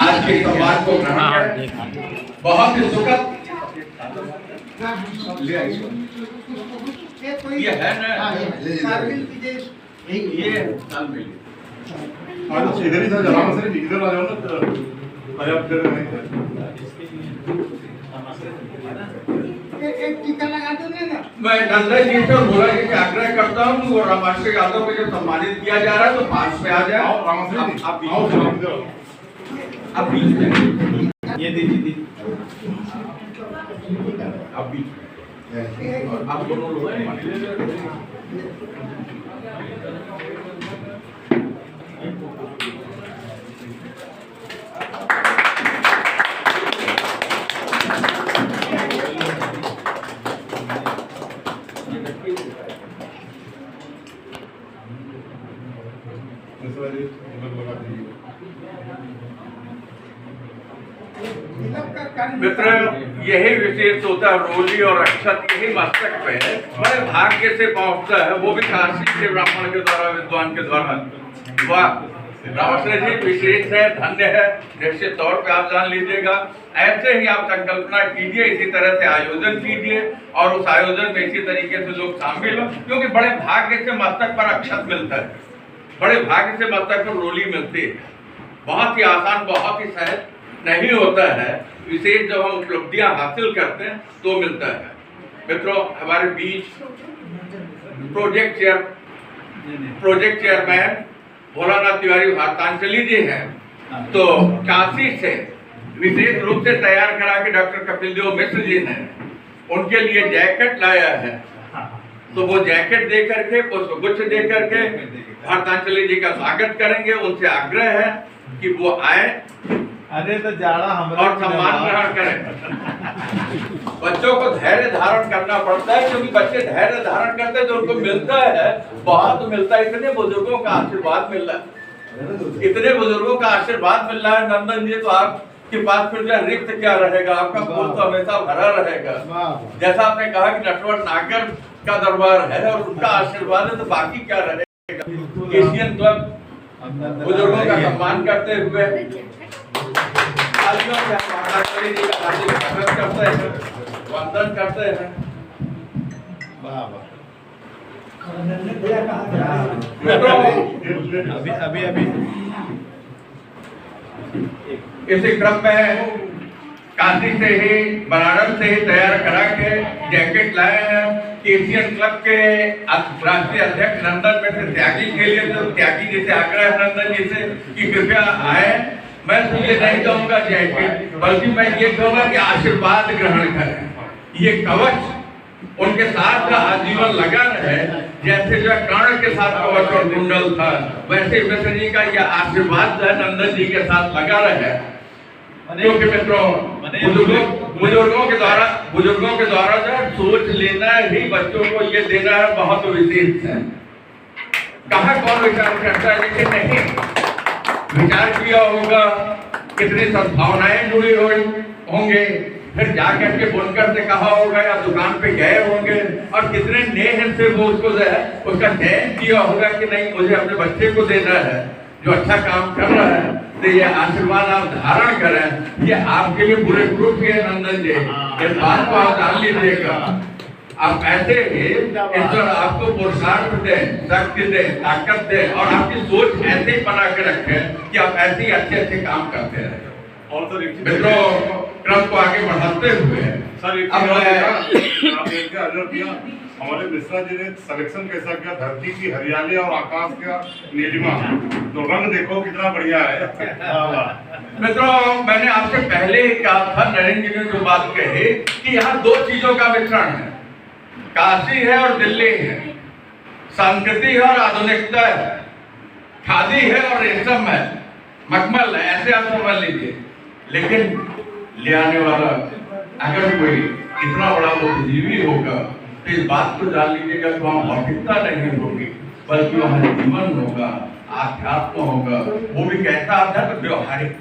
आज के संवाद को ग्रहण करें। बहुत ही सुखद ये है ना, ये साल में इधर ही था जलावन से इधर आ जाओ ना, आप फिर एक टीका लगा दो ना। मैं नंदन जी से बोला कि आग्रह करता हूँ वो रामाश्री यादव को जब सम्मानित किया जा रहा है तो पास में आ जाए। आप बीच में ये दीजिए आप बीच में आप दोनों लोग मित्र, यही विशेष होता है। रोली और अक्षत यही मस्तक पे है, बड़े भाग्य से पहुंचता है, वो भी काशी के ब्राह्मण के द्वारा, विद्वान के द्वारा। वाह रामश्री जी, विशेष है, धन्य है। निश्चित तौर पे आप जान लीजिएगा, ऐसे ही आप संकल्पना कीजिए, इसी तरह से आयोजन कीजिए और उस आयोजन में इसी तरीके से लोग शामिल हो, क्योंकि बड़े भाग्य से मस्तक पर अक्षत मिलता है, बड़े भाग्य से मस्तक पर रोली मिलती है। बहुत ही आसान, बहुत ही सहज नहीं होता है, विशेष जब हम उपलब्धियां हासिल करते हैं तो मिलता है। मित्रों, हमारे बीच प्रोजेक्ट चेयरमैन भोलानाथ तिवारी भारतांजलि जी हैं, तो काशी से विशेष रूप से तैयार करा के डॉक्टर कपिल देव मिश्र जी ने उनके लिए जैकेट लाया है, तो वो जैकेट दे करके, पुष्पगुच्छ दे करके भारतांजलि जी का स्वागत करेंगे। उनसे आग्रह है कि वो आए, अरे तो जाड़ा हम और सम्मान ग्रहण करें। बच्चों को धैर्य धारण करना पड़ता है, क्योंकि बच्चे धैर्य धारण करते हैं तो उनको मिलता है, बहुत मिलता है। इतने बुजुर्गों का आशीर्वाद मिल रहा है, इतने बुजुर्गों का आशीर्वाद मिल रहा है। नंदन जी, तो आपके पास फिर जो रिक्त क्या रहेगा, आपका पोल तो हमेशा भरा रहेगा। जैसा आपने कहा कि नटवर नागर का दरबार है और उनका आशीर्वाद है, तो बाकी क्या रहेगा। एशियन क्लब बुजुर्गों का सम्मान करते हुए करते हैं, वंदन करते हैं। अभी इसी क्रम में काशी से ही, बनारस से ही तैयार करा के जैकेट लाए हैं। एशियन क्लब के राष्ट्रीय अध्यक्ष नंदन मिश्र त्यागी के लिए, तो त्यागी जी से आग्रह है नंदन जी से कि कृपया आए। मैं तो ये नहीं कहूँगा जैकेट, बल्कि मैं ये कहूँगा कि आशीर्वाद ग्रहण करें। ये कवच उनके साथ आजीवन लगा रहे, जैसे जो कर्ण के साथ कवच और कुंडल था, वैसे मिश्र जी का यह आशीर्वाद जो है नंदन जी के साथ लगा रहे। क्योंकि मित्रों, बुजुर्गों के द्वारा जो सोच लेना ही बच्चों को ये देना है, बहुत विशेष है। कहाँ कौन विचार करता है, लेकिन नहीं विचार किया होगा, कितनी सद्भावनाएं जुड़ी होंगे, फिर जाकर के बुनकर से कहा होगा या दुकान पे गए होंगे, और कितने नेह से वो उसको उसका चयन किया होगा कि नहीं, मुझे अपने बच्चे को देना है जो अच्छा काम कर रहा है। तो ये आशीर्वाद आप धारण करें, ये आपके लिए पूरे ग्रुप के नंदन जी, इस बात को आप जान लीजिएगा। आप ऐसे ही ईश्वर आपको पुरुषार्थ दे, शक्ति दे, ताकत दे, और आपकी सोच ऐसे ही बना के रखे कि आप ऐसे ही अच्छे अच्छे काम करते रहे। और सर मित्रों, क्रम को आगे बढ़ाते हुए सर हमारे मिश्रा जी ने सिलेक्शन कैसा किया, धरती की हरियाली और आकाश का नीलिमा, तो रंग देखो कितना बढ़िया है। मित्रों, मैंने आपसे पहले ही कहा था, नरेंद्र जी ने जो बात कही कि यहाँ दो चीजों का मिश्रण है, काशी है और दिल्ली है, संस्कृति है और आधुनिकता है, खादी है और रेशम है, मखमल है, ऐसे आप समझ लीजिए। लेकिन ले आने वाला अगर कोई इतना बड़ा बुद्धिजीवी होगा, तो इस बात को जान लीजिएगा कि वहाँ भौतिकता नहीं होगी, बल्कि वहाँ जीवन होगा, आध्यात्म होगा। वो भी कैसा आध्यात्म, व्यवहारिक।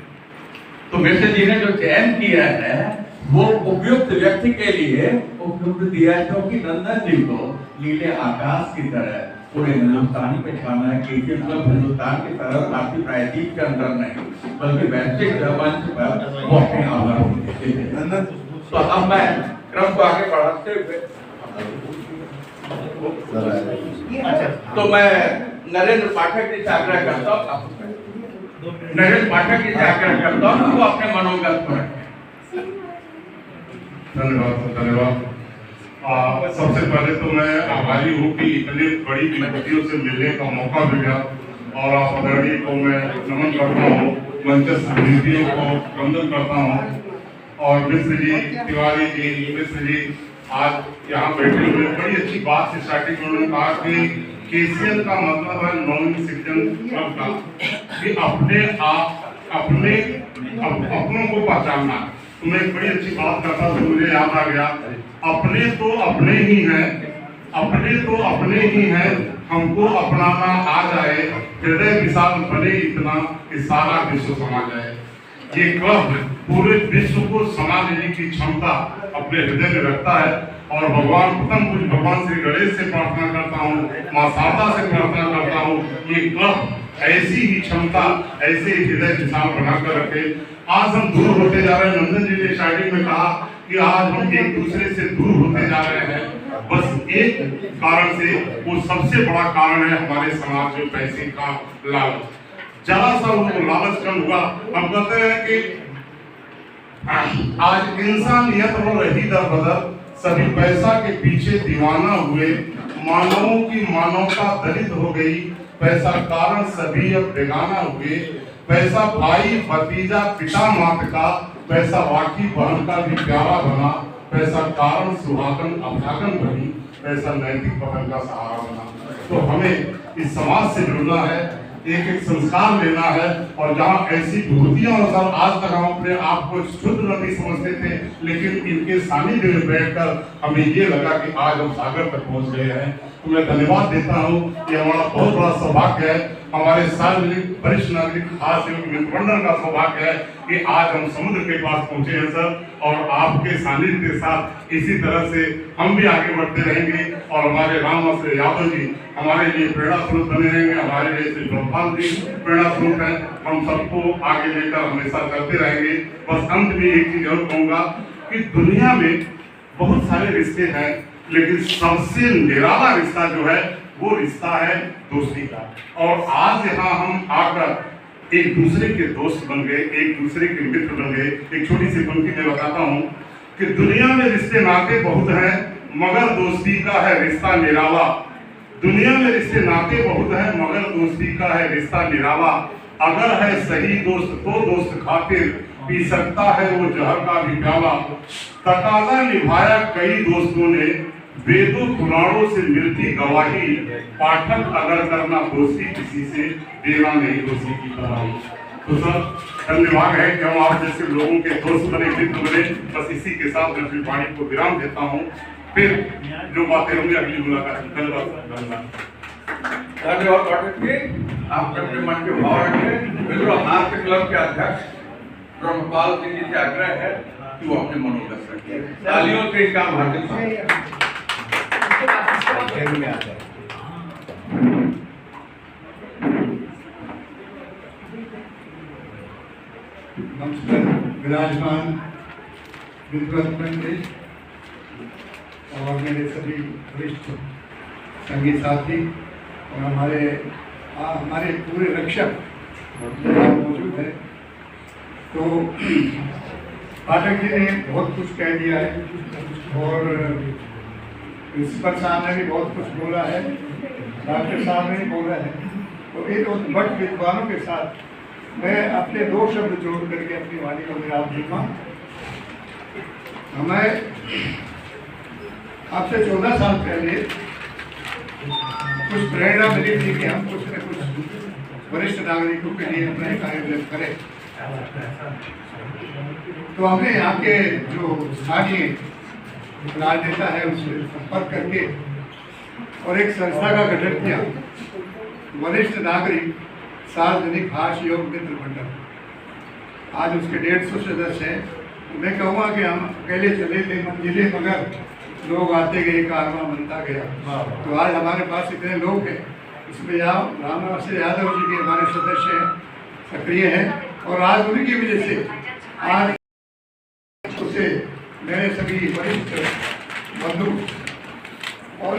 तो मिश्र जी ने जो चयन किया है वो उपयुक्त व्यक्ति के लिए उपयुक्त दिया है, क्योंकि नंदन जी को नीले आकाश की तरह पूरे हिंदुस्तान में छाना है कि मतलब हिंदुस्तान की तरह आर्थिक प्रायद्वीप के अंदर नहीं बल्कि वैश्विक मंच पर वो अपने आभार देते हैं। तो अब मैं क्रम को आगे बढ़ाते हुए तो मैं नरेंद्र पाठक जी से आग्रह करता हूँ, नरेंद्र पाठक जी से आग्रह करता हूँ वो अपने मनोगत पर रखें। धन्यवाद। सबसे पहले तो मैं आभारी हूँ कि इतनी बड़ी विभूतियों से मिलने का मौका मिला और आप आदरणीय को मैं नमन करता हूँ, मंचस्थ विभूतियों को वंदन करता हूँ। और मिश्र जी, तिवारी जी, मिश्र जी आज यहाँ बैठे हुए बड़ी अच्छी बात स्टार्टिंग में उन्होंने कहा कि केसीएल का मतलब है नॉन सिटीजन क्लब का, कि अपनों को पहचानना। तो मैं बड़ी अच्छी बात करता हूँ, मुझे याद आ गया, अपने तो अपने ही हैं, अपने तो अपने ही हैं, हमको अपनाना आ जाए, हृदय विशाल बने इतना कि सारा विश्व समा जाए। ये क्लब पूरे विश्व को समा लेने की क्षमता अपने हृदय में रखता है। और भगवान प्रथम कुछ भगवान श्री गणेश से प्रार्थना करता हूँ, माँ शारदा से प्रार्थना करता हूँ, ये क्लब ऐसी ही क्षमता, ऐसे ही हृदय विशाल बनाकर रखे। आज हम दूर होते जा रहे हैं, नंदन जी ने स्टार्टिंग में कहा कि आज हम एक दूसरे से दूर होते जा रहे हैं, बस एक कारण से, वो सबसे बड़ा कारण है हमारे समाज में पैसे का लालच। जरा सा वो लालच कम हुआ, हम कहते हैं कि आज इंसानियत हो रही दर बदर, सभी पैसा के पीछे दीवाना हुए, मानवों की मानवता दलित हो गई, पैसा कारण सभी अब बेगाना हुए, पैसा भाई भतीजा पिता मात का, पैसा वाकी बहन का भी प्यारा बना, पैसा कारण सुहागन अभागन बनी, पैसा नैतिक पतन का सहारा बना। तो हमें इस समाज से जुड़ना है, एक एक संस्कार लेना है। और जहाँ ऐसी विभूतियां और सर आज तक हम अपने आप को शुद्ध नहीं समझते थे, लेकिन इनके सानिध्य में बैठकर हमें ये लगा कि आज हम सागर तक पहुंच गए हैं। तो मैं धन्यवाद देता हूँ, ये हमारा बहुत बड़ा सौभाग्य है, हमारे सार्वजनिक वरिष्ठ नागरिक खास मित्रमंडल का सौभाग्य है कि आज हम समुद्र के पास पहुंचे हैं सर। और आपके सानिध्य के साथ इसी तरह से हम भी आगे बढ़ते रहेंगे और हमारे रामवंश यादव जी हमारे लिए प्रेरणा स्रोत बने रहेंगे, हमारे लिए श्री गोपाल जी प्रेरणा स्रोत है, हम सबको आगे लेकर हमेशा चलते रहेंगे। बस अंत में एक चीज और कहूँगा कि दुनिया में बहुत सारे रिश्ते हैं, लेकिन सबसे निराला रिश्ता जो है वो रिश्ता है दोस्ती का। और आज यहाँ हम आकर एक दूसरे के दोस्त बन गए, एक दूसरे के मित्र बन गए। एक छोटी सी पंक्ति में बताता हूँ कि दुनिया में रिश्ते नाते बहुत हैं, मगर दोस्ती का है रिश्ता निराला। दुनिया में रिश्ते नाते बहुत हैं, मगर दोस्ती का है रिश्ता निराला। अगर है सही दोस्त तो दोस्त खातिर, पी सकता है वो जहर का भी प्याला। तकाजा निभाया कई दोस्तों ने, वेदों पुराणों से मिलती गवाही। पाठक अगर करना दोस्ती किसी से, देना नहीं दोस्ती की गवाही। तो सर धन्यवाद है कि हम आप जैसे लोगों के दोस्त बने, मित्र बने। बस इसी के साथ मैं अपनी वाणी को विराम देता हूँ, फिर जो बातें होंगी अगली मुलाकात। धन्यवाद। धन्यवाद पाठक जी, आप अपने मन के भाव रखें। मित्रों, आपके क्लब के अध्यक्ष ब्रह्मपाल सिंह जी से आग्रह है कि वो अपने मनोगत रखें। तालियों से इसका हार्दिक स्वागत। नमस्कार विराजमान मित्र और मेरे सभी वरिष्ठ संगी साथी और हमारे पूरे रक्षक मौजूद है। तो पाठक जी ने बहुत कुछ कह दिया है और प्रिंसिपल साहब ने भी बहुत कुछ बोला है, डॉक्टर साहब ने भी बोला है। तो एक बट विद्वानों के साथ मैं अपने दो शब्द जोड़ करके अपनी वाणी को विराम दूंगा। हमें आपसे 14 साल पहले कुछ प्रेरणा मिली थी कि हम कुछ न कुछ वरिष्ठ नागरिकों के लिए अपने कार्य करें। तो हमने यहाँ के जो स्थानीय राजनेता है उससे संपर्क करके और एक संस्था का गठन किया, वरिष्ठ नागरिक सार्वजनिक भाष योग मित्र मंडल। आज उसके 150 सदस्य हैं। मैं कहूँगा कि हम अकेले चले थे मंजिले, मगर लोग आते गए, कारवां बनता गया। तो आज हमारे पास इतने लोग हैं, इसमें रामनाथ यादव जी भी हमारे सदस्य हैं, सक्रिय हैं, और आज उनकी वजह से आज उसे मेरे सभी वरिष्ठ बंधु और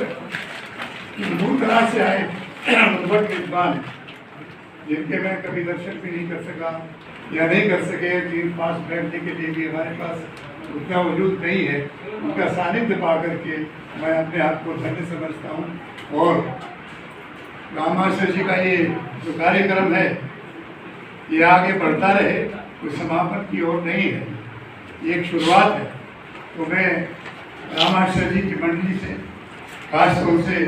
दूर दराज से आए मधुबन के विद्वान, जिनके मैं कभी दर्शन भी नहीं कर सका या नहीं कर सके, जिन पास बैठने के लिए भी हमारे पास उतना वजूद नहीं है, उनका सानिध्य पा करके मैं अपने आप को धन्य समझता हूँ। और रामाशय जी का ये जो कार्यक्रम है ये आगे बढ़ता रहे, कोई समापन की ओर नहीं है, ये एक शुरुआत है। तो मैं रामाशय जी की मंडली से, खासतौर से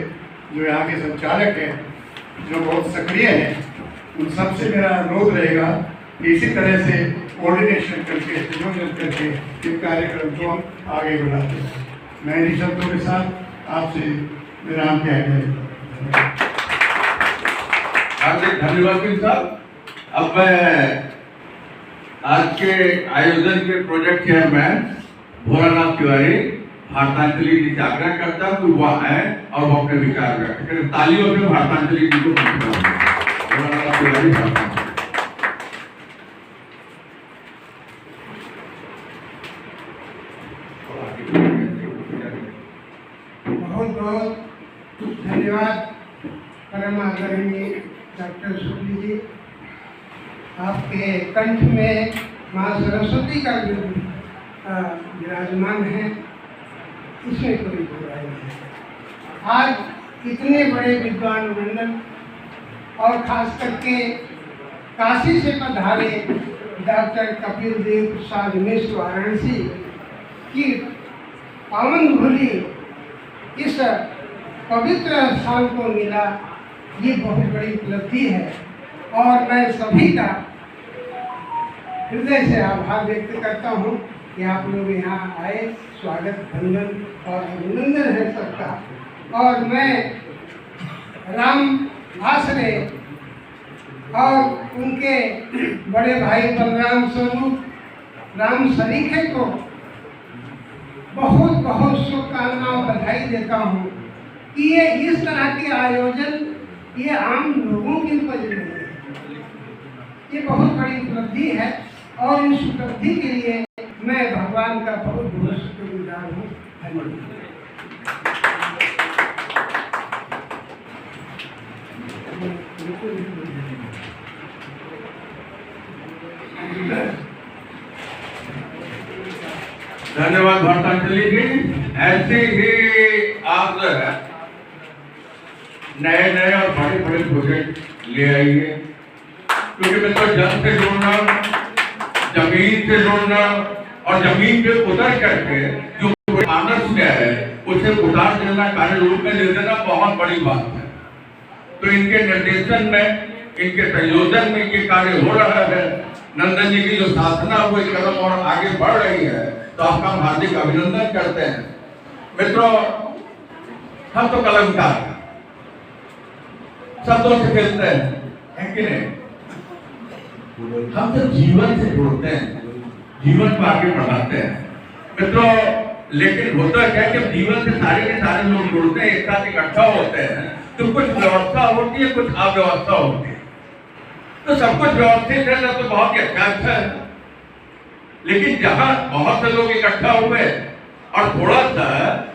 जो यहाँ के संचालक हैं, जो बहुत सक्रिय हैं, उन सबसे मेरा अनुरोध रहेगा कि इसी तरह से कोऑर्डिनेशन करके, संयोजन करके इस कार्यक्रम को हम आगे बढ़ाते हैं। मैं इन शब्दों के साथ आपसे विराम के हार्दिक धन्यवाद सिंह साहब। अब मैं आज के आयोजन के प्रोजेक्ट चेयरमैन भोलानाथ तिवारी भारतांजलि जी से आग्रह करता हूँ कि वह आए और वो अपने विचार व्यक्त करें। तालियों से भारतांजलि जी को भोलानाथ तिवारी भारतांजलि। बहुत बहुत धन्यवाद परम आदरणीय डॉक्टर शुक्ली जी। आपके कंठ में माँ सरस्वती का जो विराजमान है, इसमें कोई बुराई नहीं है। आज इतने बड़े विद्वान मंडल और खास करके काशी से पधारे डॉक्टर कपिल देव प्रसाद मिश्र वाराणसी की पावन धूलि इस पवित्र स्थान को मिला, ये बहुत बड़ी उपलब्धि है। और मैं सभी का हृदय से आभार व्यक्त करता हूँ कि आप लोग यहाँ आए। स्वागत, वंदन और अभिनंदन है सबका। और मैं राम आश्रय और उनके बड़े भाई बलराम स्वरूप राम सरीखे को बहुत बहुत शुभकामनाएं, बधाई देता हूँ कि ये इस तरह के आयोजन ये आम लोगों की उपज नहीं है, ये बहुत बड़ी उपलब्धि है। और इस उपलब्धि के लिए मैं भगवान का बहुत बहुत शुक्रगुजार हूँ। धन्यवाद। धन्यवाद भारतांजलि जी। ऐसे ही आप नए नए और बड़े बड़े प्रोजेक्ट ले आइए, क्योंकि मैं तो जन से जुड़ना, जमीन से जुड़ना और जमीन पे उतर करके जो मानस में है उसे उतार देना, कार्य रूप में ले देना बहुत बड़ी बात है। तो इनके निर्देशन में, इनके संयोजन में ये कार्य हो रहा है। नंदन जी की जो साधना हुई कदम और आगे बढ़ रही है, तो आपका हम हार्दिक अभिनंदन करते हैं। मित्रों, हम तो कलमकार हैं, शब्दों से खेलते हैं कि नहीं? हम तो जीवन से जुड़ते हैं, जीवन को आगे बढ़ाते हैं। मित्रों, लेकिन होता क्या है कि जीवन से सारे के सारे लोग जुड़ते हैं, एक साथ इकट्ठा होते हैं, तो कुछ व्यवस्था होती है, कुछ अव्यवस्था होती है। तो सब कुछ व्यवस्थित है ना, तो बहुत ही अच्छा है। लेकिन जहां बहुत से लोग इकट्ठा हुए और थोड़ा सा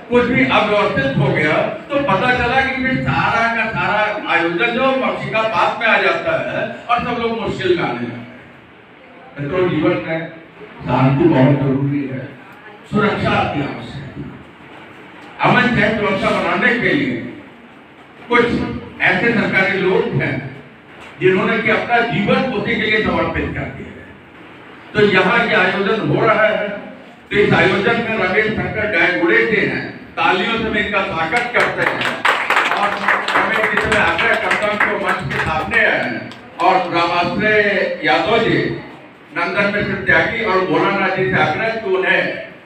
कुछ भी अव्यवस्थित हो गया, तो पता चला कि फिर सारा का सारा आयोजन जो मक्षिका पास में आ जाता है और सब लोग मुश्किल में आने लगते हैं। तो जीवन में शांति बहुत जरूरी है, सुरक्षा अति आवश्यक है। अमन चैन व्यवस्था बनाने के लिए कुछ ऐसे सरकारी लोग हैं जिन्होंने कि अपना जीवन उसी के लिए समर्पित कर दिया है। तो यहाँ ये आयोजन हो रहा है, तो इस आयोजन में रमेश शंकर गायगुड़े जी हैं, तालियों से मैं इनका स्वागत करते हैं। और रमेश जी से मैं आग्रह करता हूँ कि मंच के सामने आए और रामाश्रय यादव जी, नंदन मिश्र त्यागी और भोलानाथ जी से आग्रह कि उन्हें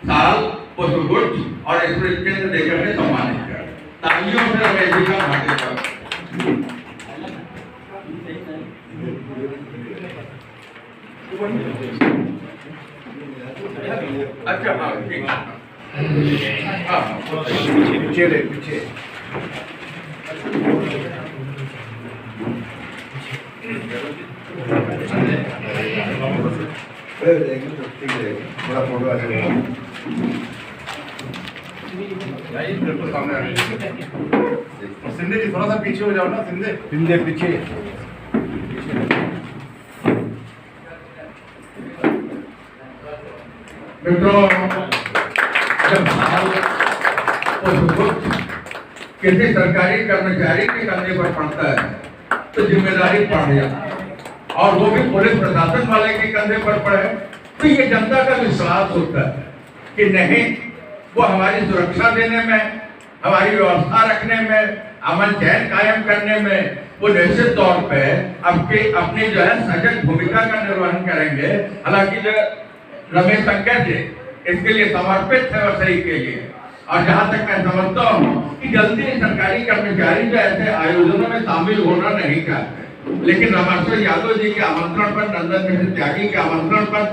साल पुष्पगुच्छ और स्मृति चिन्ह देकर के सम्मानित करें। तालियों से रमेश जी का हार्दिक स्वागत। अच्छा, हाँ ठीक है। पीछे ले पीछे। थोड़ा फोटो आ जाएगा। बिल्कुल सामने आ जाइए। सिंधे जी थोड़ा सा पीछे हो जाओ ना, सिंधे पीछे। मित्रों, जब किसी सरकारी कर्मचारी के कंधे पर पड़ता है तो जिम्मेदारी बढ़ जाती है, और वो भी पुलिस प्रशासन वाले के कंधे पर पड़े तो ये जनता का विश्वास होता है कि नहीं, वो हमारी सुरक्षा देने में, हमारी व्यवस्था रखने में, अमन चैन कायम करने में वो निश्चित तौर पे अपनी जो है सजग भूमिका का निर्वहन करेंगे। हालांकि जो रमेश शंकर जी इसके लिए समर्पित है वसई के लिए, और जहां तक मैं समझता हूँ कि जल्दी सरकारी कर्मचारी जो ऐसे आयोजनों में शामिल होना नहीं चाहते, लेकिन रामेश्वर यादव जी के आमंत्रण पर, नंदन मिश्र त्यागी के आमंत्रण पर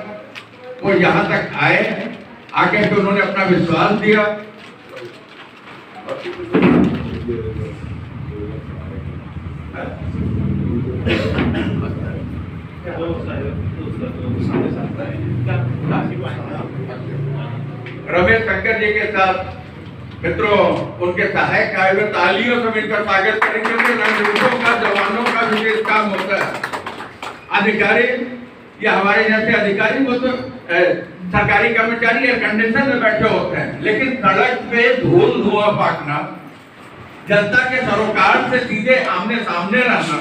वो यहाँ तक आए, आके तो उन्होंने अपना विश्वास दिया। रमेश शंकर जी के साथ मित्रों उनके सहायक आए हुए तालियों से मिलकर स्वागत करेंगे। रणनीतियों का, जवानों का विशेष काम होता है। अधिकारी या हमारे जैसे अधिकारी वो तो सरकारी कर्मचारी एयर कंडीशन में बैठे होते हैं, लेकिन सड़क पे धूल धुआं फाकना, जनता के सरोकार से सीधे आमने सामने रहना,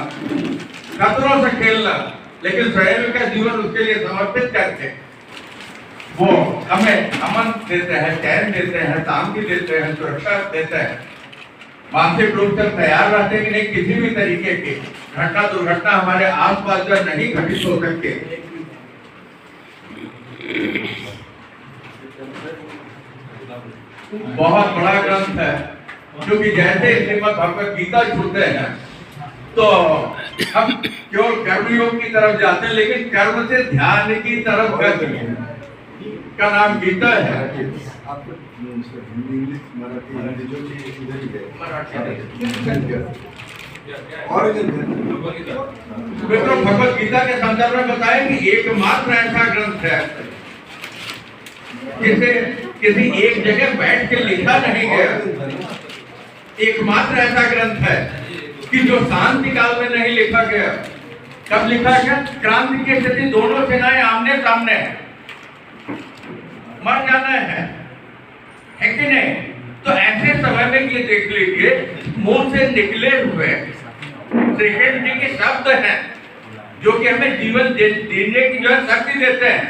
खतरों से खेलना, लेकिन स्वयं का जीवन उसके लिए समर्पित करके वो हमें अमन देते हैं, चैन देते हैं, शांति देते हैं, सुरक्षा देते हैं, मानसिक रूप से तैयार रहते हैं कि नहीं किसी भी तरीके की घटना दुर्घटना हमारे आसपास जो नहीं घटित हो सकती। बहुत बड़ा ग्रंथ है, क्योंकि जैसे श्रीमद् भगवत गीता छूते हैं तो हम केवल कर्मयोग की तरफ जाते हैं, लेकिन कर्म से ध्यान की तरफ गति का नाम गीता है। मित्रों, भगवत गीता के संदर्भ में बताएं कि एकमात्र ऐसा ग्रंथ है जिसे किसी एक जगह बैठ के लिखा नहीं गया। एकमात्र ऐसा ग्रंथ है कि जो शांति काल में नहीं लिखा गया। कब लिखा गया? क्रांति की स्थिति, दोनों सेनाएं आमने सामने है, मर जाना है कि नहीं? तो ऐसे समय में ये देख लीजिए, मुंह से निकले हुए श्री कृष्ण जी के शब्द हैं जो कि हमें जीवन जीने की जो है शक्ति देते हैं,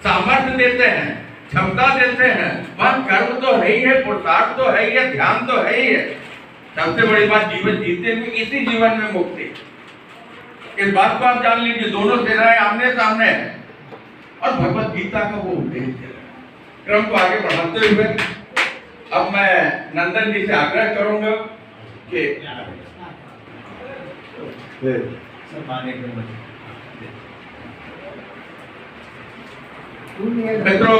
सामर्थ्य देते हैं, क्षमता देते हैं। वह कर्म तो है ही है, पुरुषार्थ तो है ही है, ध्यान तो है ही है। सबसे बड़ी बात जीवन जीते हुए इसी जीवन में मुक्ति। इस बात को आप जान लीजिए, दोनों सेनाएं आमने सामने हैं और भगवत गीता का वो उद्देश्य है। क्रम को आगे बढ़ाते हुए अब मैं नंदन जी से आग्रह करूंगा कि मित्रों,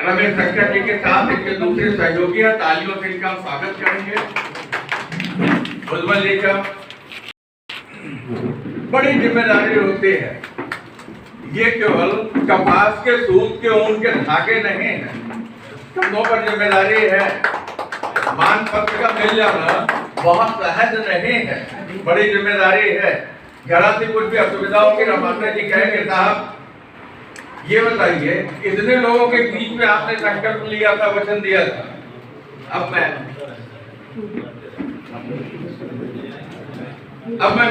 रमेश शंकर जी के साथ इनके दूसरे सहयोगी हैं, तालियों से इनका स्वागत करेंगे। उज्जवल जी का बड़ी जिम्मेदारी होती है, ये केवल कपास के सूत के ऊन के धागे नहीं है, कंधों पर जिम्मेदारी है। मान पत्र का मिल जाना बहुत सहज नहीं है, बड़ी जिम्मेदारी है। जरा सी कुछ भी असुविधा होगी, रमात्रा जी कहेंगे साहब ये बताइए, इतने लोगों के बीच में आपने संकल्प लिया था, वचन दिया था। अब मैं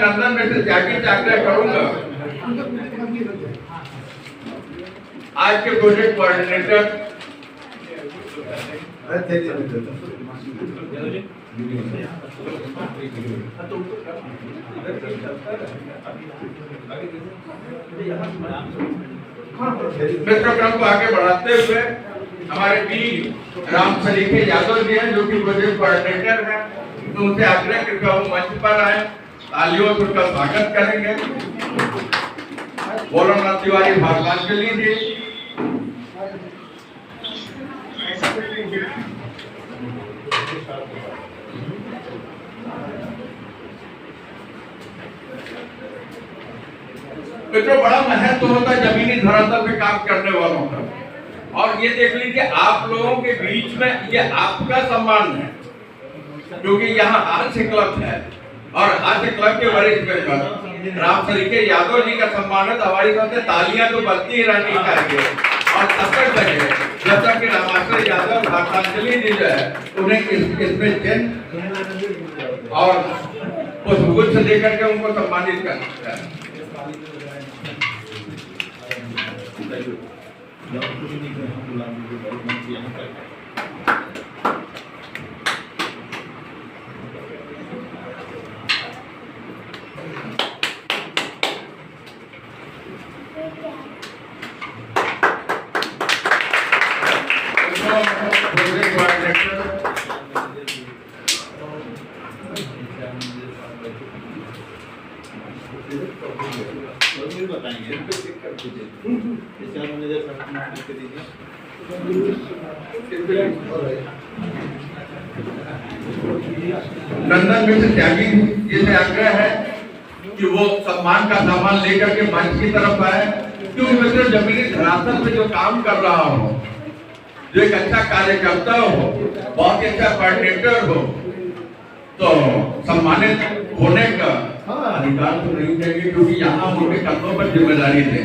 नंदन में से त्यागी से आग्रह करूंगा, आज के प्रोजेक्ट कोऑर्डिनेटर मित्र क्रम को आगे बढ़ाते हुए हमारे वीर राम सलीखे यादव जी हैं जो कि प्रोजेक्ट कोऑर्डिनेटर हैं, तो उनसे आग्रह करके वो मंच पर आए, तालियों से उनका स्वागत करेंगे। भोलानाथ तिवारी भागवान के लिए मित्रों, बड़ा महत्व होता है जमीनी धरातल पे काम करने वालों का। और ये देख लीजिए, आप लोगों के बीच में ये आपका सम्मान है, क्योंकि यहाँ हास्य क्लब है और हास्य क्लब के वरिष्ठ मेंबर राम सरीखे यादव जी का सम्मान है। तो हमारी तरफ से तालियां तो बजती ही रहनी चाहिए। और तब तक बजे जब तक कि रामाश्रय यादव भारतांजलि जी जो है उन्हें इसमें चिन्ह और पुष्पगुच्छ देकर के उनको सम्मानित करना है। नंदन मिश्र त्यागी जी से आग्रह है कि वो सम्मान का सामान लेकर के मंच की तरफ आए, क्योंकि मित्र जमीनी धरातल पे जो काम कर रहा हो, जो एक अच्छा कार्यकर्ता हो, बहुत ही अच्छा कोऑर्डिनेटर हो, तो सम्मानित होने का अधिकार तो नहीं देंगे, क्योंकि यहाँ उनके कंधों पर जिम्मेदारी देंगे।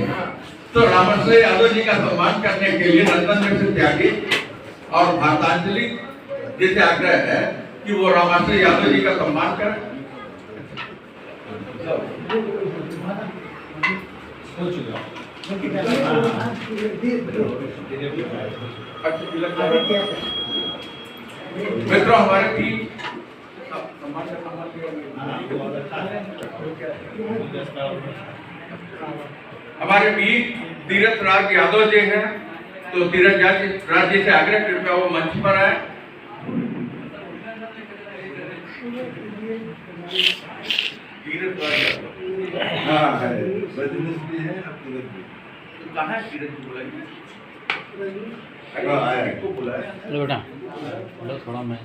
तो रामाश्रय यादव जी का सम्मान करने के लिए नंदन मिश्र त्यागी और भारतांजलि जी से आग्रह है कि वो रामाश्रय यादव जी का सम्मान करें। मित्रों, हमारे टीम हमारे बीच तीरथ राज यादव जी हैं, तो तीरथ राज जी से आग्रह कृपया वो मंच पर आए। तीरथ राज यादव, हाँ है, बदनिस भी है, तो कहाँ है तीरथ जी? बुलाइए, को बुलाया बेटा, बोलो थोड़ा मैं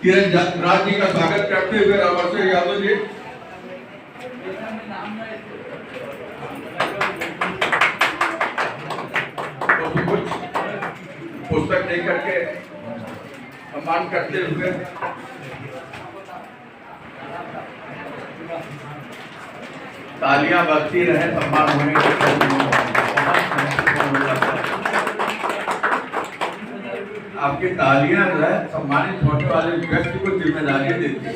तीरथ राज जी का स्वागत करते हुए रामाश्रय यादव जी पुस्तक दे करके सम्मान करते हुए तालियां बजती रहे सम्मान होने के। आपकी तालियां जो है सम्मानित होने वाले व्यक्ति को जिम्मेदारी देती है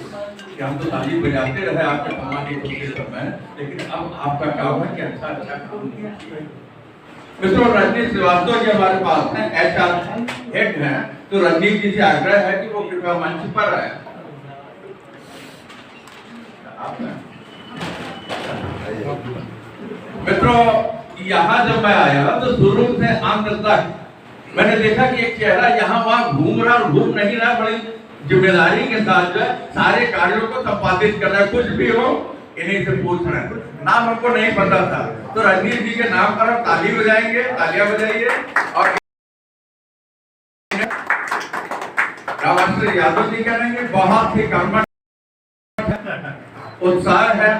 कि हम तो ताली बजाते रहे आपके सम्मानित होते समय, लेकिन अब आपका काम है कि अच्छा काम कीजिए। मित्रों, रजनीश श्रीवास्तव जी हमारे पास हैं, HR हेड हैं, तो रजनीश जी से आग्रह है कि वो कृपया मंच पर आए। मित्रों, यहाँ जब मैं आया तो शुरू से अंत तक मैंने देखा कि एक चेहरा यहाँ वहाँ घूम रहा और घूम नहीं रहा, बड़ी जिम्मेदारी के साथ जो है सारे कार्यों को संपादित कर रहा है। कुछ भी हो इन्हीं से पूछ रहे हैं। नाम हमको नहीं पता था, तो रजनीश जी के नाम पर हम ताली बजाएंगे, तालियां बजाइए। और रामाश्रय यादव जी करेंगे, बहुत ही कर्मठ उत्साह है,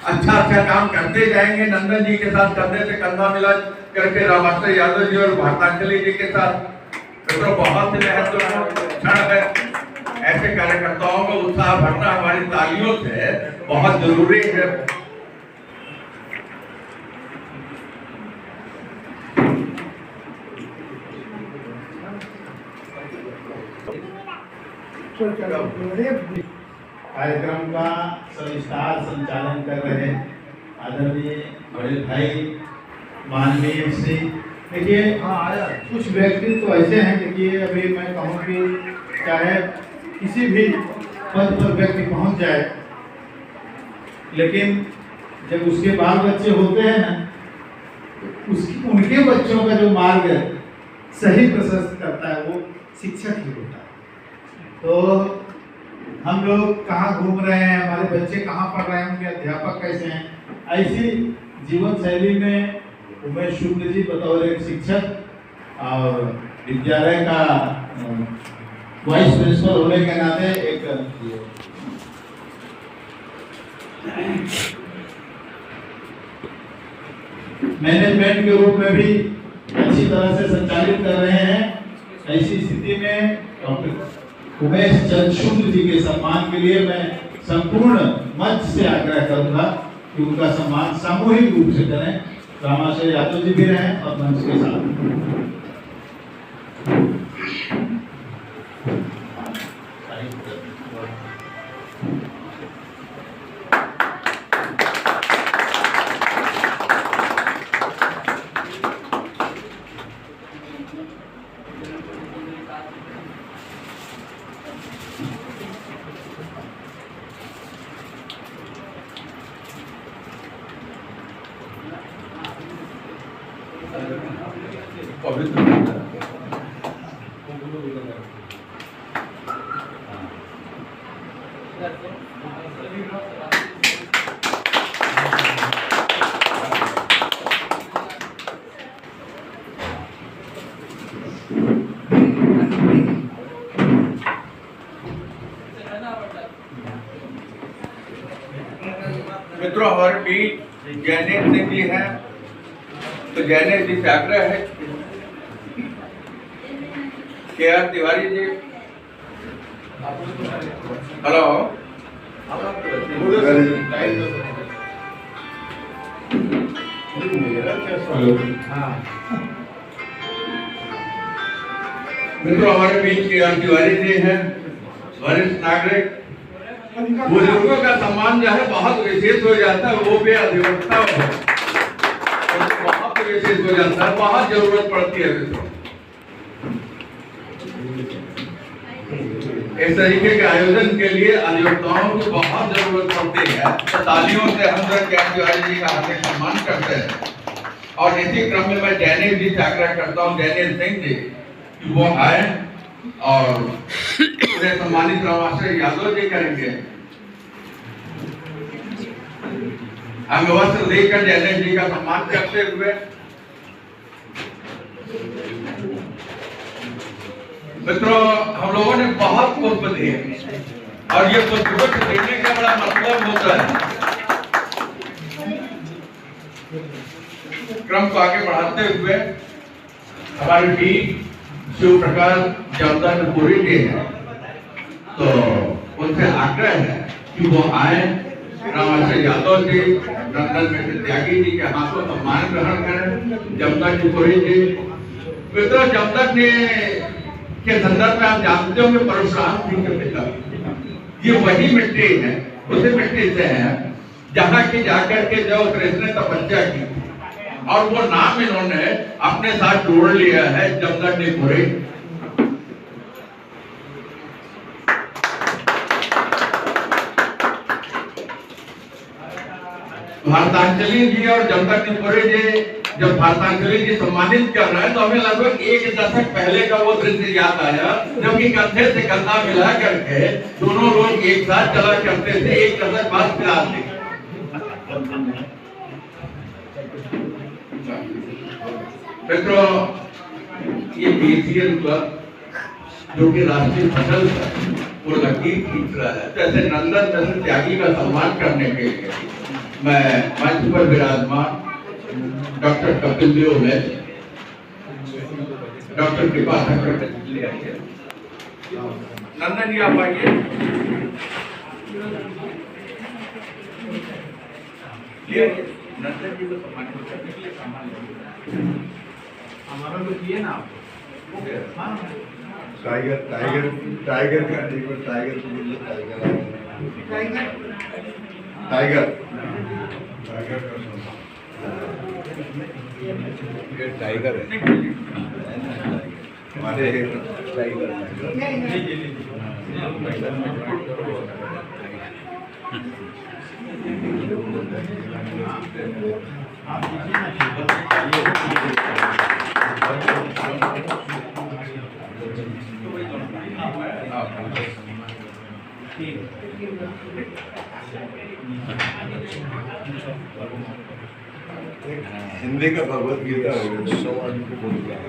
अच्छा काम करते जाएंगे। नंदन जी के साथ कंधे से कंधा मिला करके रामाश्रय यादव जी और भारतांजलि जी के साथ तो बहुत ही महत्वपूर्ण क्षण है। ऐसे कार्यकर्ताओं को उत्साह भरना हमारी तालियों से बहुत जरूरी है। कार्यक्रम का सविस्तार संचालन कर रहे आदरणीय बड़े भाई माननीय श्री, देखिए कुछ व्यक्ति तो ऐसे हैं, देखिए अभी मैं कहूँ कि चाहे किसी भी पद पर व्यक्ति पहुंच जाए, लेकिन जब उसके बाल बच्चे होते हैं ना, तो उनके बच्चों का जो मार्ग सही प्रशस्त करता है वो शिक्षक ही होता है। तो हम लोग कहाँ घूम रहे हैं, हमारे बच्चे कहाँ पढ़ रहे हैं, उनके अध्यापक कैसे हैं, ऐसी जीवन शैली में उमेश शुक्ल जी बतौर एक शिक्षक और विद्यालय का वाइस प्रिंसिपल होने के नाते एक मैनेजमेंट के रूप में भी अच्छी तरह से संचालित कर रहे हैं। ऐसी स्थिति में डॉक्टर उमेश चंद शुक्ल जी के सम्मान के लिए मैं संपूर्ण मंच से आग्रह करूंगा कि उनका सम्मान सामूहिक रूप से करें। रामाशय यादव जी भी रहें और मंच के साथ मित्रों, हमारे बीच जैनेश सिंह जी हैं, तो जैनेश जी से आग्रह है के.आर. तिवारी जी। हेलो, मित्रों, हमारे बीच के.आर. तिवारी जी हैं, वरिष्ठ नागरिक। बुजुर्गों का सम्मान जो है बहुत विशेष हो जाता है, वो भी अधिवक्ता हो बहुत विशेष हो जाता है, बहुत जरूरत पड़ती है मित्रों। इस तरीके के आयोजन के लिए अधिवक्ताओं की बहुत जरूरत पड़ती है, तो तालियों से हम सब के.आर. तिवारी जी का हार्दिक सम्मान करते हैं। और इसी क्रम में मैं जैनेश जी से आग्रह करता हूँ, जैनेश सिंह जी, कि वो आए और उन्हें सम्मानित रामाशय यादव जी करेंगे। हम वस्त्र देकर जैनेश जी का सम्मान करते हुए मित्रों, हम लोगों ने बहुत पुष्प दिए और ये पुष्प देने का बड़ा मतलब होता है। क्रम को आगे बढ़ाते हुए हमारे बीच शिव प्रकाश जमदारपुरी जी हैं, तो उनसे आग्रह है कि वो आए, रामाशय यादव जी, नंदन मिश्र त्यागी जी के हाथों सम्मान ग्रहण करें। जमदारपुरी जी, मित्रों, जमदक ने के संदर्भ में आप जानते होंगे परशुराम जी के पिता, ये वही मिट्टी है, उसी मिट्टी से है जहाँ की जाकर के जो कृष्ण ने तपस्या की और वो नाम इन्होंने अपने साथ जोड़ लिया है, जमदग्निपुरी। भारतांजलि जी और जमदग्निपुरी जी, जब भारतांजलि जी सम्मानित कर रहे हैं तो हमें लगभग एक दशक पहले का वो दृश्य याद आया, जबकि कंधे से कंधा मिला करके दोनों लोग एक साथ चला करते थे, एक दशक बाद फिर आते। मित्रों, ये बीसीएल क्लब जो कि राष्ट्रीय फसल पर वो लकीर खींच रहा है, जैसे नंदन मिश्र त्यागी का सम्मान करने के लिए मैं मंच पर विराजमान डॉक्टर कपिल देव है, डॉक्टर कृपा ठाकुर ले आइए। नंदन जी आप आइए। नंदन जी को सम्मान करने के लिए सम्मान हमारा तो किए ना आपको। टाइगर टाइगर टाइगर का टाइगर को बोलिए, टाइगर टाइगर टाइगर टाइगर है हमारे टाइगर। हिंदी का भगवत गीता है, 100 आदमी को बोल रहा है,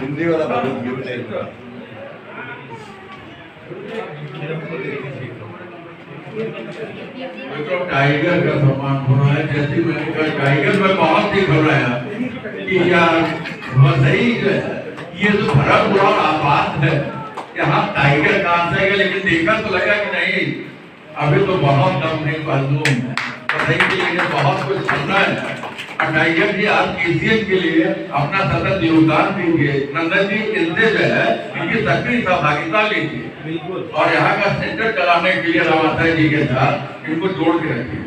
हिंदी वाला भगवत गीता। तो टाइगर का सम्मान हो रहा है, जैसे मैंने कहा टाइगर में बहुत ही घबराया कि यार सही ये तो भरा पूरा आबाद है, यहाँ टाइगर कहाँ से आएगा, लेकिन देखा तो लगा कि नहीं अभी तो बहुत दम नहीं मालूम है, सही के लिए बहुत कुछ करना है। और टाइगर जी आज एशियन के लिए अपना सतत योगदान दीजिए। नंदन जी इनसे जो है इनकी सक्रिय सहभागिता लीजिए बिल्कुल, और यहाँ का सेंटर चलाने के लिए रामाचार्य जी के साथ इनको जोड़ के रखिए।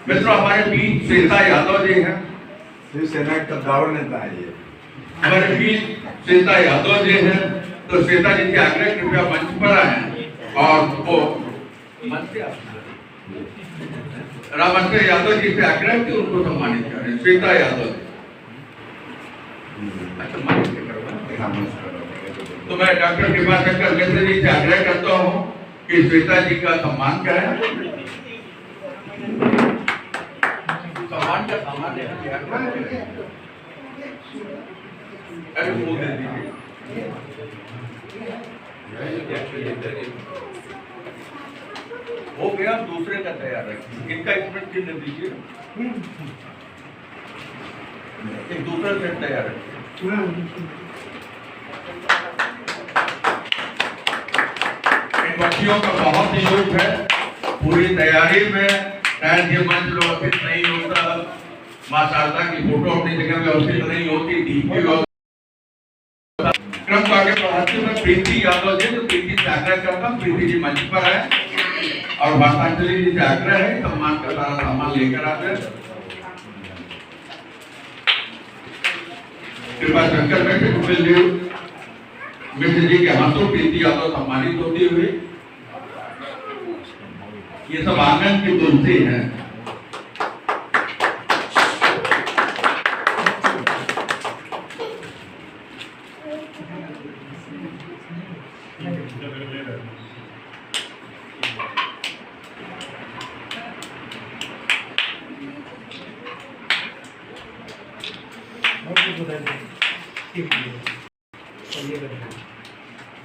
मित्रों, हमारे बीच श्वेता यादव जी हैं, शिवसेना का दावर नेता है ये। हमारे बीच श्वेता यादव जी हैं, तो श्वेता जी के आग्रह कृपया मंच पर आए और वो रामाचार्य यादव जी से आग्रह कि उनको सम्मानित करें। श्वेता यादव जी, तो मैं डॉक्टर कृपा शंकर मिश्र जी से आग्रह करता हूँ कि श्वेता जी का सम्मान करें। सम्मान का सामान अरे वो दे दीजिए। हो गया, दूसरे का तैयार रखिए, इनका स्मृति चिन्ह दीजिए, एक दूसरा सेट तैयार रखिए। इन बच्चियों का बहुत ही योग है, पूरी तैयारी में शायद ये मंच व्यवस्थित नहीं होता, माँ शारदा की फोटो अपनी जगह व्यवस्थित नहीं होती, डीपी क्रम को आगे बढ़ाते हुए प्रीति यादव जी, तो प्रीति से आग्रह करता हूँ प्रीति जी मंच पर है और भारतांजलि जी से आग्रह है सम्मान का सारा सामान लेकर आते हैं। कृपा शंकर मिश्र जी के हाथों प्रीति यादव सम्मानित होती हुई। ये सब आंगन की तुलसी है।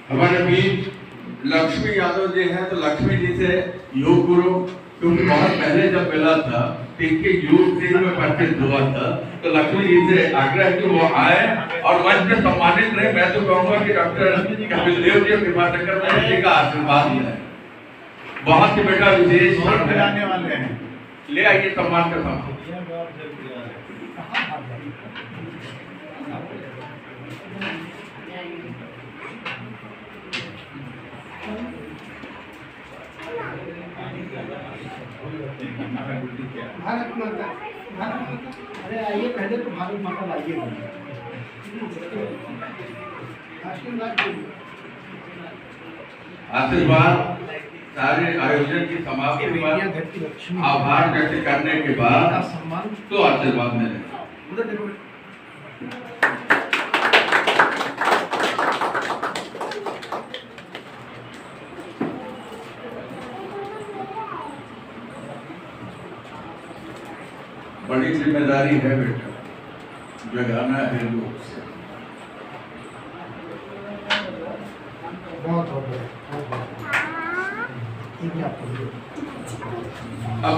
हमारे बीच लक्ष्मी यादव जी हैं, तो लक्ष्मी जी से योग गुरु, क्योंकि बहुत पहले जब मिला था इनके योग से में परिचित हुआ था, तो लक्ष्मी जी से आग्रह कि वो आए और मंच पे सम्मानित रहे। मैं तो कहूँगा कि डॉक्टर कपिल देव जी और कृपा शंकर जी का आशीर्वाद है, बहुत ही बेटा विशेष बनाने वाले हैं। ले आइए सम्मान का सामान। भारत माता, अरे आइए पहले तो भारत माता लाइए। आशीर्वाद सारे आयोजन की समाप्ति पर आभार व्यक्त करने के बाद तो आशीर्वाद मिलेगा। बड़ी जिम्मेदारी है बेटा, जगाना है लोग से। अब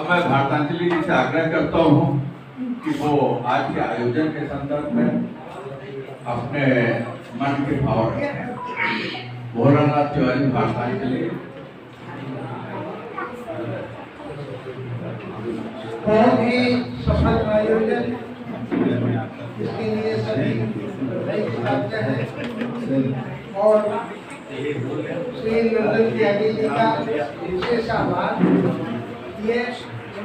मैं भारतांजलि जी से आग्रह करता हूँ कि वो आज के आयोजन के संदर्भ में अपने मन के भाव रखें। भोलानाथ तिवारी भारतांजलि। बहुत ही सफल आयोजन, इसके लिए सभी और श्री नंदन त्यागी जी का विशेष आभार। ये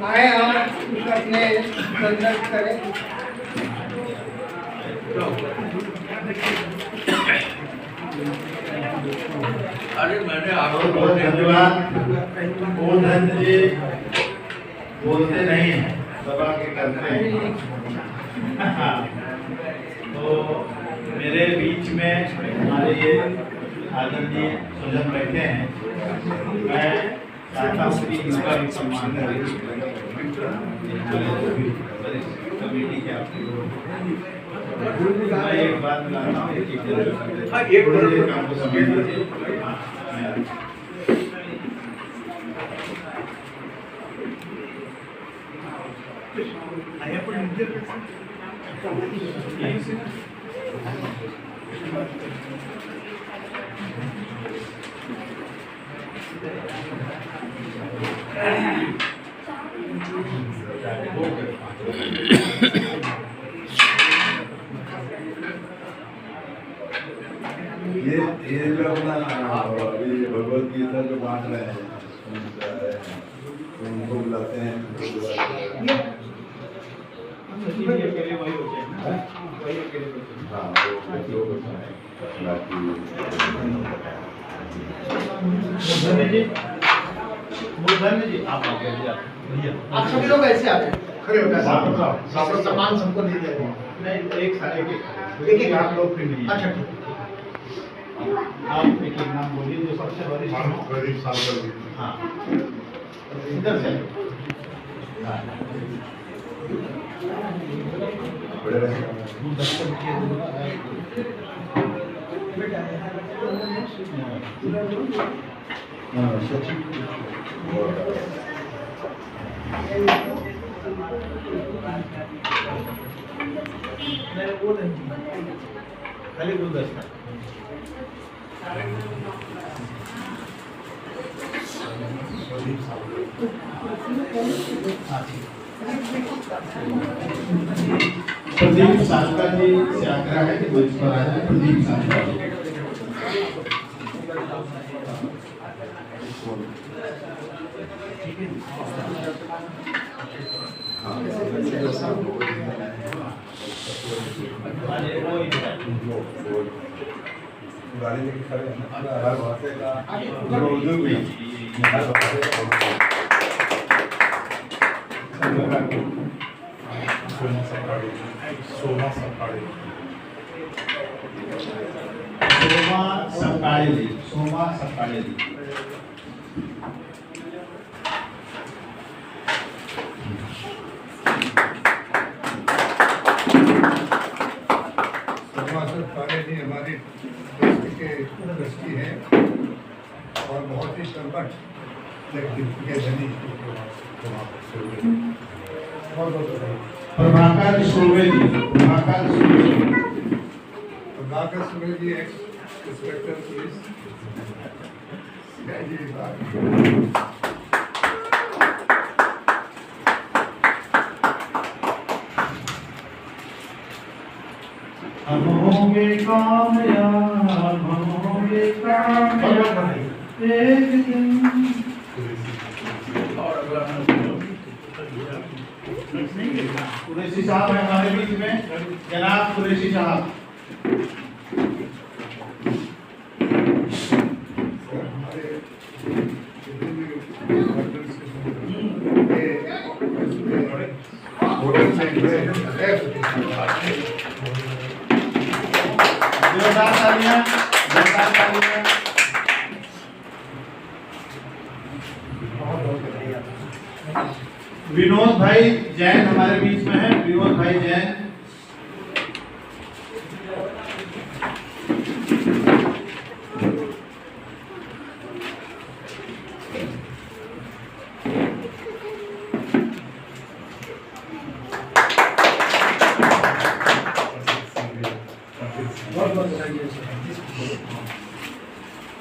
आए और अपने संदर्भ करें। अरे मैंने आपको बहुत धन्यवाद। वो धन जी बोलते नहीं हैं, सभा के करते हैं। तो मेरे बीच में हमारे ये आदरणीय सुजन बैठे हैं, मैं चाहता हूँ कि इनका भी सम्मान करें। कमेटी के आपके मैं एक बात बताता हूँ, एक आपको समझ लीजिए। ये जो अपना अभी भगवत गीता जो बांट रहे हैं उनको बुलाते हैं। हाँ वो बताएं बाकी जी आप आप सभी लोग ऐसे आते हैं, खड़े होकर सम्मान सबको नहीं दे रहे। नहीं, एक एक आप लोग फिर नहीं। अच्छा ठीक आप एक नाम बोलिए जो सबसे वरिष्ठ हो। प्रदीप सावकर जी। हाँ, इधर से बड़े रहे सचिव खाली गुलदस्ता प्रदीप सावकर जी से आग्रह है कि मंच पर आ जाए। प्रदीप सावकर जी गाड़ी लेके खड़े हैं हर भाषा का सोमा सकाड़े सोमा सकाळे जी हमारी ट्रस्ट के ट्रस्टी है और बहुत ही कर्मठ व्यक्तित्व के धनी। प्रभाकर सुर्वे जी एक्स इंस्पेक्टर पुलिस सीआईडी विभाग। हम होंगे कामयाब, हम होंगे कामयाब एक दिन। कुरैशी साहब हैं हमारे बीच में, जनाब कुरैशी साहब। जोरदार तालियां। विनोद भाई जैन हमारे बीच में है। विनोद भाई जैन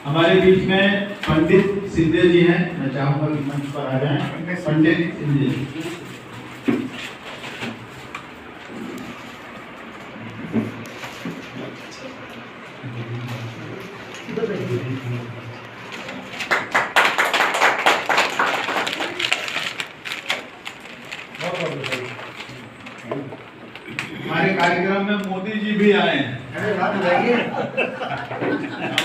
हमारे बीच में पंडित सिंधे जी हैं। मैं चाहूंगा कि मंच पर आ जाएं पंडित सिंधे जी। हमारे कार्यक्रम में मोदी जी भी आए हैं।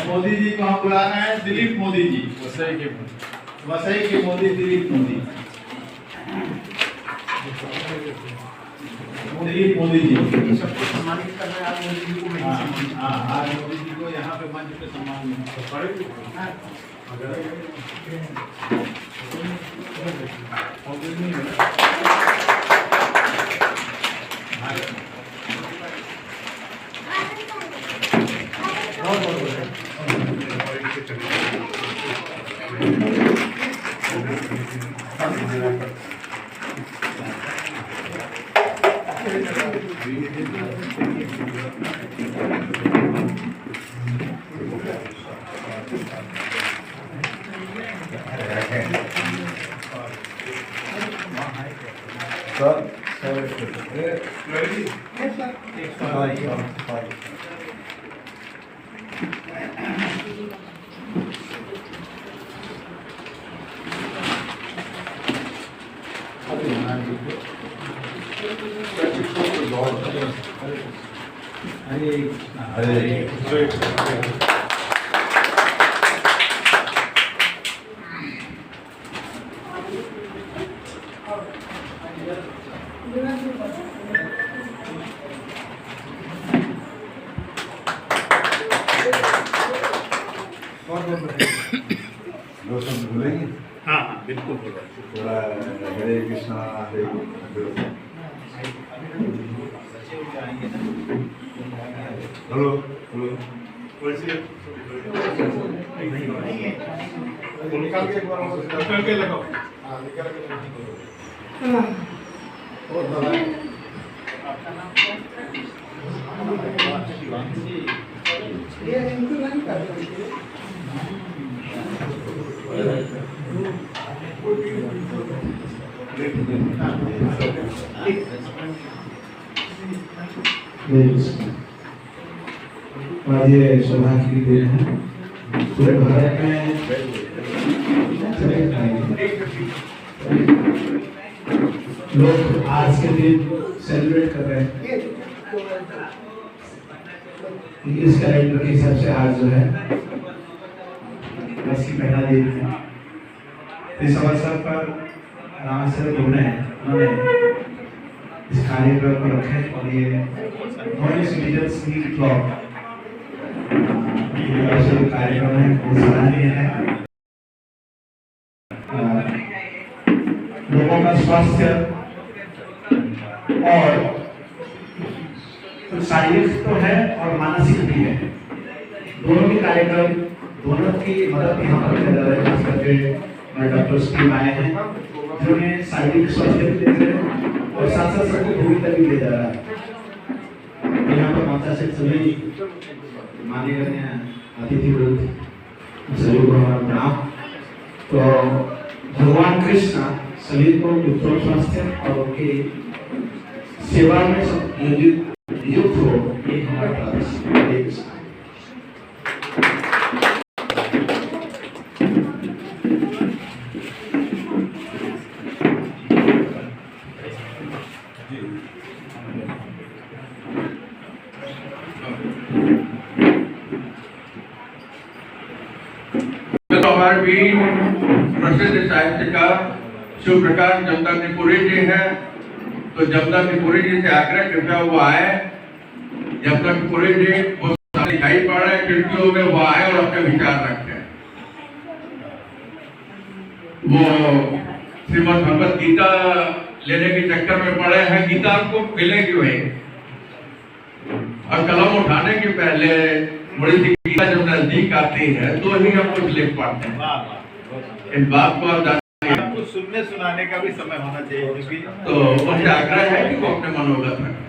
मोदी जी को हम बुला रहे हैं, दिलीप मोदी जी, वसई के मोदी दिलीप मोदी। मोदी जी सबको सम्मानित करना है, आज मोदी जी को मैं ही सम्मानित हाँ, आज मोदी जी को यहाँ पे मंच पे सम्मान मिला। दो शब्द बोलेंगे? हाँ हाँ बिल्कुल बोलो। थोड़ा हरे कृष्णा हरे कृष्णा। हेलो हेलो निकाल के एक बार निकाल के लगाओ। हाँ निकाल के और दबाए। ये इनको नहीं कर सकते। और ये सौभाग्य की देन है पूरे भारत में लोग आज के दिन सेलिब्रेट कर रहे हैं। इस कैलेंडर के हिसाब से आज जो है इसकी पहला दिन है। इस अवसर पर रामेश्वर उन्होंने इस कार्यक्रम को रखे और ये सिटीजन्स नीड क्लब कार्यक्रम है बहुत सराहनीय है। लोगों का स्वास्थ्य और शारीरिक तो है और मानसिक भी है, दोनों के कार्यक्रम दोनों की मदद यहाँ पर किया जा रहा है। खास करके डॉक्टर्स टीम आए हैं जिन्होंने शारीरिक स्वास्थ्य भी देख रहे हैं और साथ साथ सबको भूमिका भी दिया जा रहा है। यहाँ पर माता से सभी माने गए अतिथि वृंद सभी को हमारा प्रणाम। तो भगवान कृष्ण सभी को उत्तम स्वास्थ्य और उनकी सेवा में नियुक्त हो, ये हमारा प्रार्थना है। हमारे भी प्रसिद्ध साहित्यकार शिव प्रकाश जमदाग्निपुरी जी हैं, तो जमदाग्निपुरी जी से आग्रह कृपया वो आए। जमदाग्निपुरी जी वो दिखाई पड़ रहे हैं खिड़कियों में, वो आए और अपने विचार रखें। वो श्रीमद् भगवत गीता लेने के चक्कर में पड़े हैं। गीता आपको मिलेगी वही, और कलम उठाने के पहले बड़ी सी गीता जब नजदीक आती है तो ही हम कुछ लिख पाते हैं। इस बात को आप कुछ सुनने सुनाने का भी समय होना चाहिए, तो मुझे आग्रह है कि वो अपने मनोगत रखें।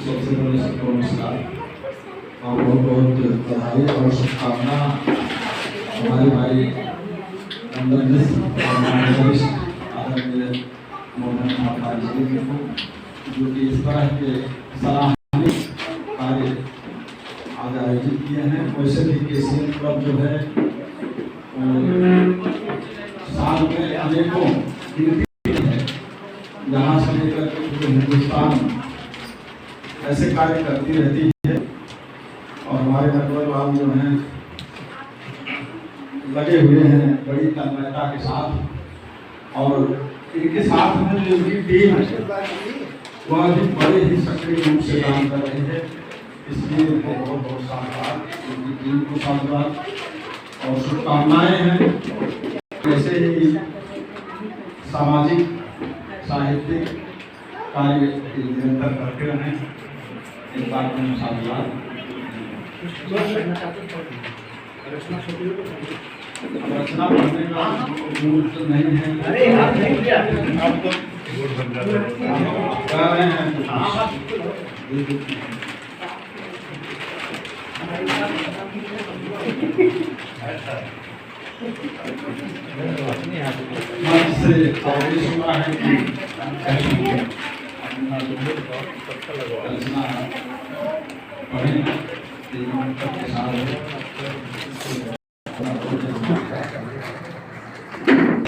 सबसे पहले सबको नमस्कार और बहुत बहुत बधाई और शुभकामना हमारे भाई नंदन मिश्र और हमारे वरिष्ठ आदरणीय मोहन महाकाल जी को, जो कि इस तरह के सराहनीय कार्य आज आयोजित किए हैं। वैसे भी केसीएन क्लब जो है साल में अनेकों है, जहाँ से लेकर पूरे हिंदुस्तान ऐसे कार्य करती रहती है। और हमारे नटवर लाल जो हैं लगे हुए हैं बड़ी तन्मयता के साथ, और इनके साथ में जो इनकी टीम है वह भी बड़े ही सक्रिय रूप से काम कर रही है, इसलिए उनको बहुत बहुत साधुवाद, इनकी टीम को साधुवाद और शुभकामनाएं हैं। ऐसे ही सामाजिक साहित्यिक कार्य निरंतर करते रहें, इस बात में साधुवाद। रचना पढ़ने का मूड तो नहीं है, अब तो कर रहे हैं मंच से आदेश हुआ है कि रचना पढ़ें के साथ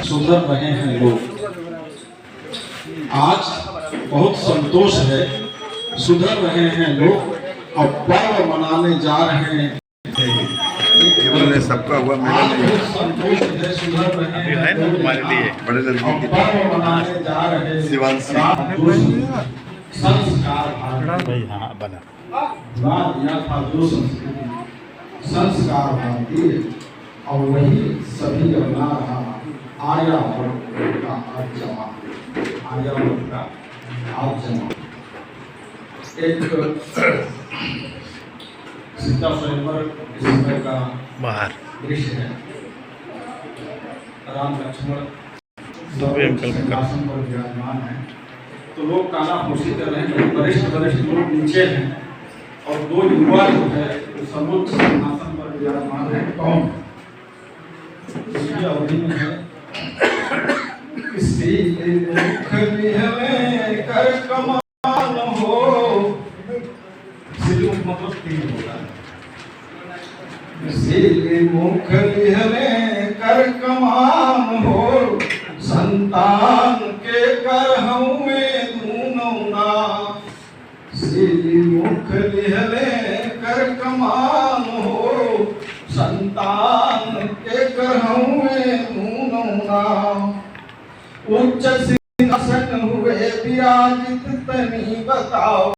सुधर रहे हैं लोग। आज बहुत संतोष है, सुधर रहे हैं लोग और पर्व मनाने जा रहे हैं। केवल ने सबका हुआ, मेरा आज नहीं। बहुत संतोष है, सुधर रहे हैं लोग तुम्हारे लिए बड़े और लड़की की पर्व मनाने जा रहे हैं। शिवांशी। संस्कार भारतीय दिया था जो संस्कृति, संस्कार भारतीय, और वही सभी अपना रहा आर्यावर्त का आर्जमा, आर्यावर्त का आर्जमा। एक सीता स्वयंवर इस समय का दृश्य है। राम लक्ष्मण सिंहासन पर विराजमान है, तो लोग कानाफूसी कर रहे हैं, वरिष्ठ लोग नीचे हैं और दो युवा जो है सर्वोच्च सिंहासन पर विराजमान है। कौन? इसकी अवधि में है किसी मुख में कर कमान हो, सिलमुख मतलब तीर होता है। किसी मुख में कर कमान हो, संतान के कर हमें दूनौना। मुख लिहले कर कमान हो, संतान के करहु में दूनौना। उच्च सिंहासन हुए विराजित तनी बताओ।